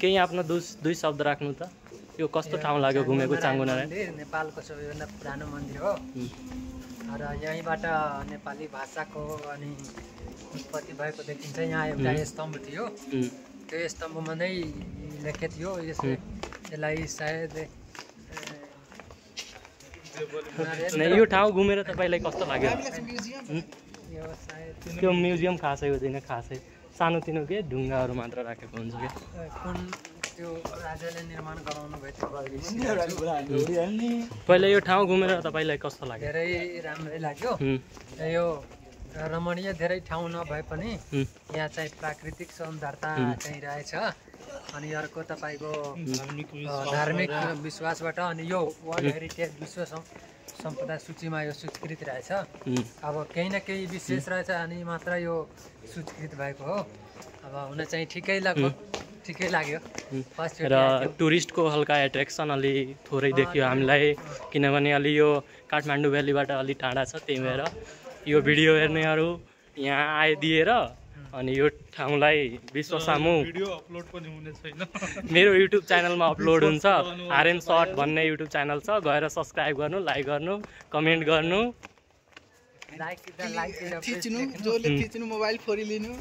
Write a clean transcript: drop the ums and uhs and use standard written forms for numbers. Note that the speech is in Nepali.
केही आफ्नो दुई शब्द राख्नु त यो कस्तो ठाउँ लाग्यो घुमेको चाङ्गो नारायण नेपालको सबैभन्दा पुरानो मन्दिर हो र यहीँबाट नेपाली भाषाको अनि उत्पत्ति भएको देखिन्छ। यहाँ एउटा स्तम्भ थियो, त्यो स्तम्भमा नै लेखेको थियो। यसलाई सायद यो ठाउँ घुमेर तपाईँलाई कस्तो लाग्यो? त्यो म्युजियम खासै हुँदैन, खासै सानोतिनो के ढुङ्गाहरू मात्र राखेको हुन्छ क्या। कुन त्यो राजाले निर्माण गराउनु भएको पहिला यो ठाउँ घुमेर तपाईँलाई कस्तो लाग्यो? धेरै राम्रै लाग्यो। यो रमणीय धेरै ठाउँ नभए पनि यहाँ चाहिँ प्राकृतिक सौन्दर्यता चाहिँ रहेछ। अनि अर्को तपाईँको धार्मिक विश्वासबाट अनि यो वर्ल्ड हेरिटेज विश्व सम्पदा सूचीमा यो सूचीकृत रहेछ। अब केही न केही विशेष रहेछ अनि मात्र यो सूचीकृत भएको हो। अब हुन चाहिँ ठिकै लाग्यो। र टुरिस्टको हल्का एट्र्याक्सन अलि थोरै देखियो हामीलाई, किनभने अलि यो काठमाडौँ भ्यालीबाट अलि टाढा छ। त्यही भएर यो भिडियो हेर्नेहरू यहाँ आइदिएर अनि यो ठाउँलाई विश्व सामु मेरो युट्युब च्यानलमा अपलोड हुन्छ। आरएम सर्ट भन्ने युट्युब च्यानल छ, गएर सब्सक्राइब गर्नु, लाइक गर्नु, कमेन्ट गर्नु, मोबाइल फोरी लिनु।